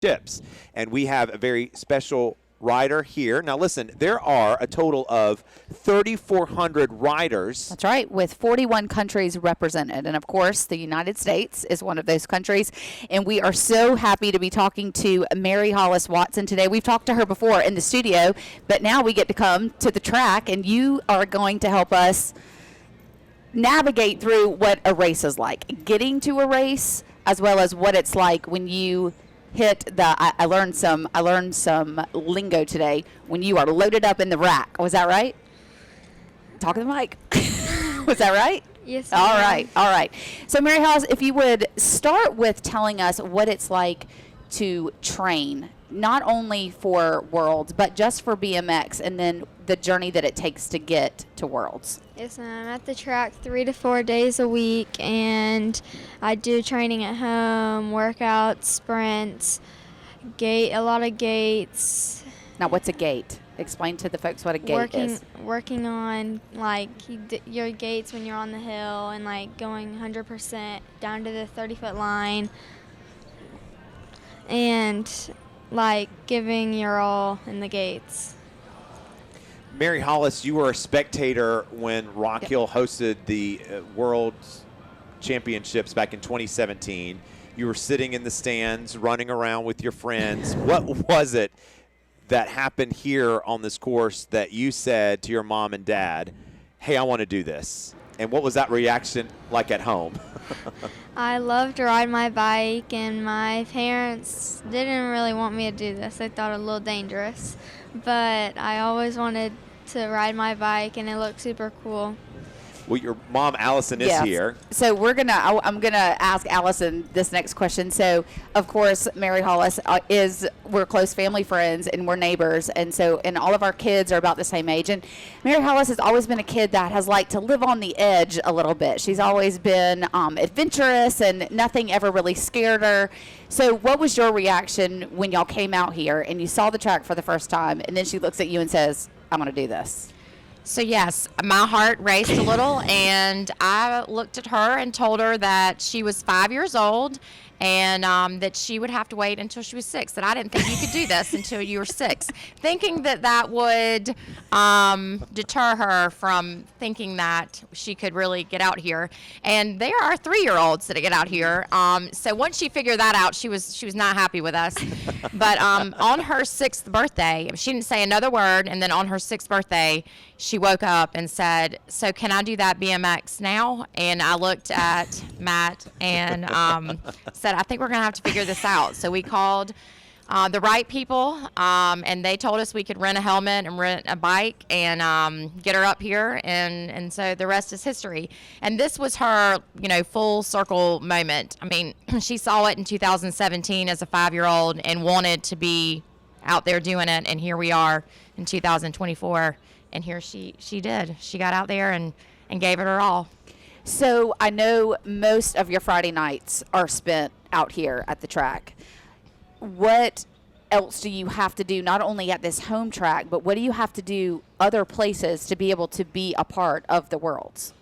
Championships. And we have a very special rider here. Now, listen, there are a total of 3,400 riders. That's right, with 41 countries represented. And, of course, the United States is one of those countries. And we are so happy to be talking to Mary Hollis Watson today. We've talked to her before in the studio, but now we get to come to the track, and you are going to help us navigate through what a race is like, getting to a race, as well as what it's like when you hit the I learned some lingo today, when you are loaded up in the rack. Was that right? Talk to the mic. Was that right? Yes. All right. So Mary Hollis, if you would start with telling us what it's like to train, not only for Worlds, but just for BMX, and then the journey that it takes to get to Worlds. Yes, I'm at the track 3 to 4 days a week, and I do training at home, workouts, sprints, a lot of gates. Now, what's a gate? Explain to the folks what a gate is. Working on, like, your gates when you're on the hill and, like, going 100% down to the 30-foot line and, like, giving your all in the gates. Mary Hollis, you were a spectator when Rock Hill hosted the World Championships back in 2017. You were sitting in the stands, running around with your friends. What was it that happened here on this course that you said to your mom and dad, hey, I want to do this? And what was that reaction like at home? I love to ride my bike, and my parents didn't really want me to do this. They thought it was a little dangerous. But I always wanted to ride my bike, and it looked super cool. Well, your mom, Allison, is here. So I'm gonna ask Allison this next question. So, of course, Mary Hollis we're close family friends and we're neighbors, and all of our kids are about the same age. And Mary Hollis has always been a kid that has liked to live on the edge a little bit. She's always been adventurous, and nothing ever really scared her. So, what was your reaction when y'all came out here and you saw the track for the first time, and then she looks at you and says, "I'm gonna do this"? So yes, my heart raced a little, and I looked at her and told her that she was 5 years old, and that she would have to wait until she was 6, that I didn't think you could do this until you were 6, thinking that would deter her from thinking that she could really get out here. And there are 3-year-olds that get out here. So once she figured that out, she was not happy with us. But on her 6th birthday, she didn't say another word, and then on her 6th birthday, she woke up and said, "So can I do that BMX now?" And I looked at Matt and said, "I think we're going to have to figure this out." So we called the right people, and they told us we could rent a helmet and rent a bike and get her up here. And so the rest is history. And this was her, full circle moment. I mean, she saw it in 2017 as a 5-year-old and wanted to be out there doing it. And here we are in 2024. And here she did. She got out there and gave it her all. So I know most of your Friday nights are spent out here at the track. What else do you have to do, not only at this home track, but what do you have to do other places to be able to be a part of the Worlds?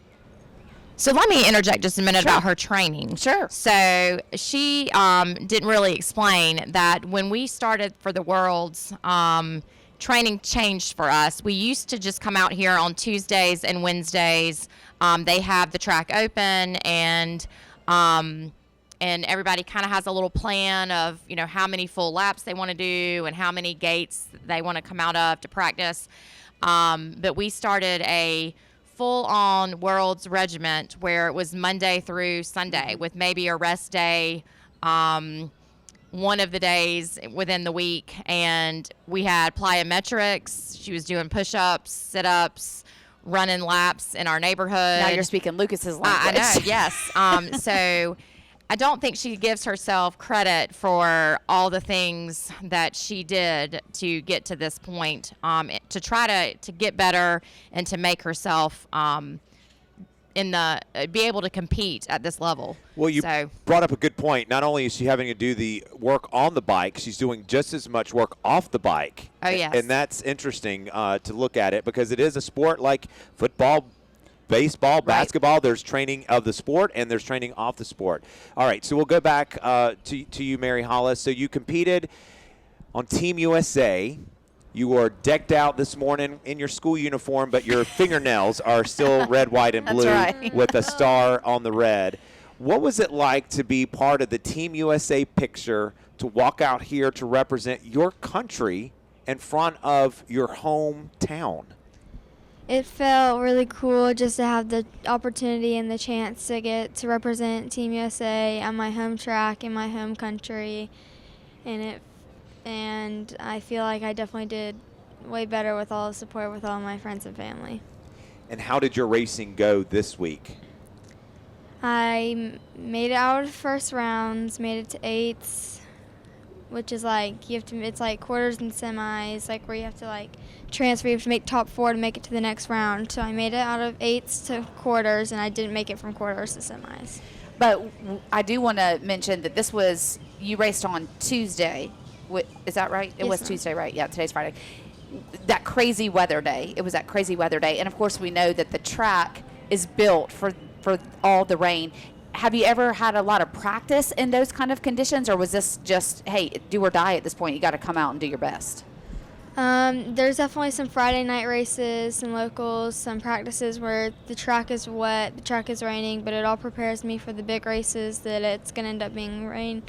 So let me interject just a minute Sure. about her training. Sure. So she didn't really explain that when we started for the Worlds, training changed for us. We used to just come out here on Tuesdays and Wednesdays. They have the track open, and everybody kind of has a little plan of, how many full laps they want to do and how many gates they want to come out of to practice. But we started a full-on Worlds regiment where it was Monday through Sunday with maybe a rest day one of the days within the week. And we had plyometrics. She was doing push-ups, sit-ups, running laps in our neighborhood. Now you're speaking Lucas's language. I know, yes. So I don't think she gives herself credit for all the things that she did to get to this point, to try to get better and to make herself be able to compete at this level. Well, you brought up a good point. Not only is she having to do the work on the bike, she's doing just as much work off the bike. Oh, yes. And that's interesting to look at it, because it is a sport like football, baseball, basketball. There's training of the sport, and there's training off the sport. All right, so we'll go back to you, Mary Hollis. So you competed on Team USA. You were decked out this morning in your school uniform, but your fingernails are still red, white, and blue with a star on the red. What was it like to be part of the Team USA picture, to walk out here to represent your country in front of your hometown? It felt really cool just to have the opportunity and the chance to get to represent Team USA on my home track in my home country, and I feel like I definitely did way better with all the support with all my friends and family. And how did your racing go this week? I made it out of the first rounds, made it to eights, which is like it's like quarters and semis, like where you have to like transfer. You have to make top 4 to make it to the next round. So I made it out of eights to quarters, and I didn't make it from quarters to semis. But I do want to mention that you raced on Tuesday. Is that right? It was Tuesday, right? Yeah, today's Friday. That crazy weather day. It was that crazy weather day. And, of course, we know that the track is built for all the rain. Have you ever had a lot of practice in those kind of conditions, or was this just, hey, do or die at this point? You got to come out and do your best? There's definitely some Friday night races, some locals, some practices where the track is wet, the track is raining, but it all prepares me for the big races that it's going to end up being rain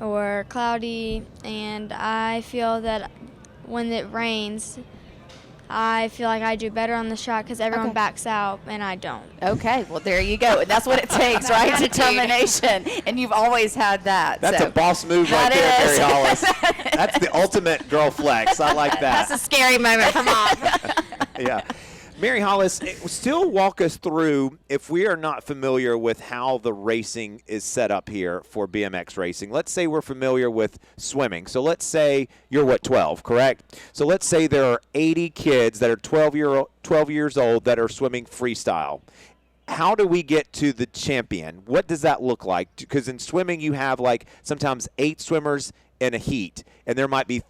or cloudy. And I feel that when it rains, I feel like I do better on the track because everyone backs out and I don't. Okay, well, there you go. And that's what it takes, right? Determination. And you've always had that. That's a boss move right there, Mary Hollis. That's the ultimate girl flex. I like that. That's a scary moment for Mom. Yeah. Mary Hollis, still walk us through, if we are not familiar with how the racing is set up here for BMX racing. Let's say we're familiar with swimming. So let's say you're, 12, correct? So let's say there are 80 kids that are 12 years old that are swimming freestyle. How do we get to the champion? What does that look like? Because in swimming you have like sometimes 8 swimmers in a heat, and there might be,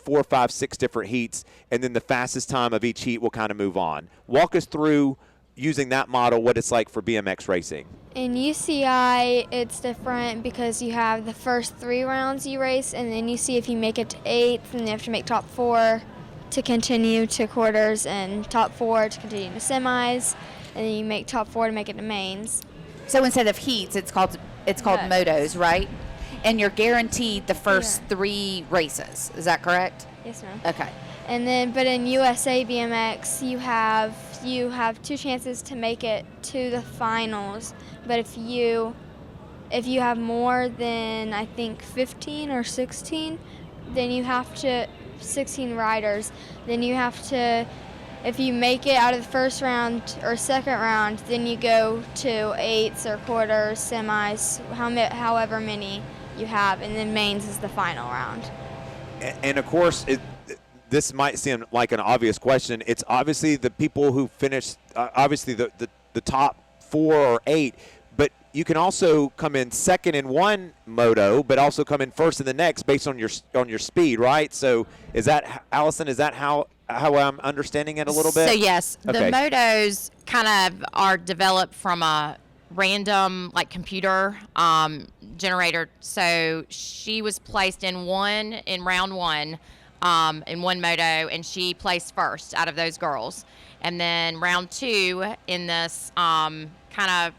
4, 5, 6 different heats, and then the fastest time of each heat will kind of move on. Walk us through, using that model, what it's like for BMX racing. In UCI, it's different because you have the first 3 rounds you race, and then you see if you make it to 8, and you have to make top 4 to continue to quarters, and top 4 to continue to semis, and then you make top 4 to make it to mains. So instead of heats, it's called motos, right? And you're guaranteed the first 3 races. Is that correct? Yes, ma'am. Okay. And then, but in USA BMX, you have 2 chances to make it to the finals. But if you have more than, I think, 15 or 16, then you have to 16 riders. Then you have to, if you make it out of the first round or second round, then you go to 8s or quarters, semis, however many you have, and then mains is the final round. And of course, this might seem like an obvious question. It's obviously the people who finish, obviously the top 4 or 8, but you can also come in second in one moto, but also come in first in the next based on your speed, right? So is that, Allison, is that how I'm understanding it a little bit? So yes, the motos kind of are developed from a random computer generator. So she was placed in round 1 in one moto, and she placed first out of those girls. And then round 2 in this kind of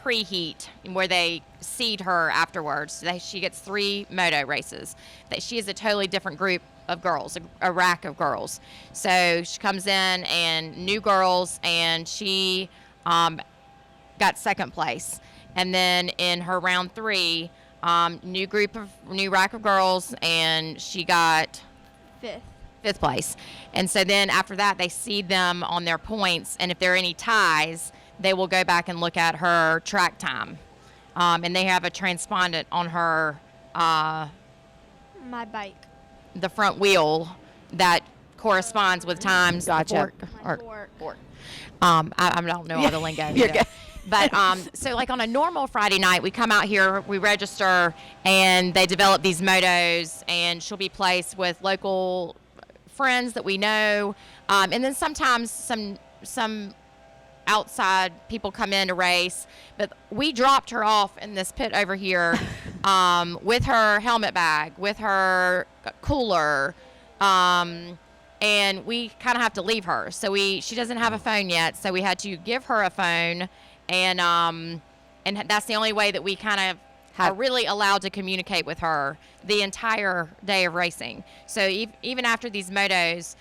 preheat where they seed her afterwards. She gets 3 moto races. That she is a totally different group of girls, a rack of girls. So she comes in and new girls, and she got second place. And then in her round 3, new rack of girls, and she got 5th place. And so then after that, they seed them on their points, and if there are any ties, they will go back and look at her track time. And they have a transpondent on her My bike. the front wheel that corresponds with times. Gotcha. Fork. I don't know all the lingo. You're good. But so on a normal Friday night, we come out here, we register, and they develop these motos, and she'll be placed with local friends that we know, and then sometimes some outside people come in to race. But we dropped her off in this pit over here with her helmet bag, with her cooler, and we kind of have to leave her. So she doesn't have a phone yet, so we had to give her a phone, and that's the only way that we kind of are really allowed to communicate with her the entire day of racing. So even after these motos,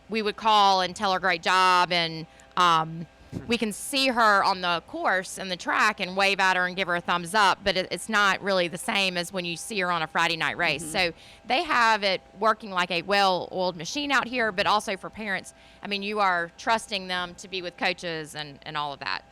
we would call and tell her great job, and we can see her on the course and the track and wave at her and give her a thumbs up, but it's not really the same as when you see her on a Friday night race. So they have it working like a well-oiled machine out here, but also for parents, I mean, you are trusting them to be with coaches and all of that.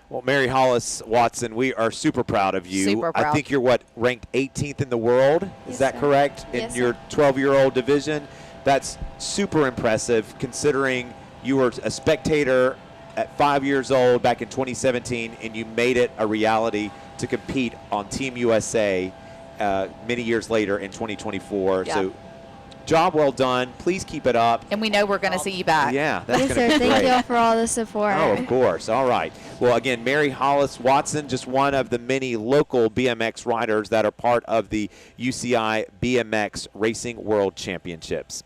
Well, Mary Hollis Watson, we are super proud of you. Super proud. I think you're ranked 18th in the world? Is Yes, that sir. correct? In Yes, your sir. 12-year-old division? That's super impressive considering you were a spectator at 5 years old back in 2017, and you made it a reality to compete on Team USA many years later in 2024. Yeah. So job well done. Please keep it up. And we know we're going to see you back. Yeah, that's Yes, going to sir. be Thank great. y'all for all the support. Oh, of course. All right. Well, again, Mary Hollis Watson, just one of the many local BMX riders that are part of the UCI BMX Racing World Championships.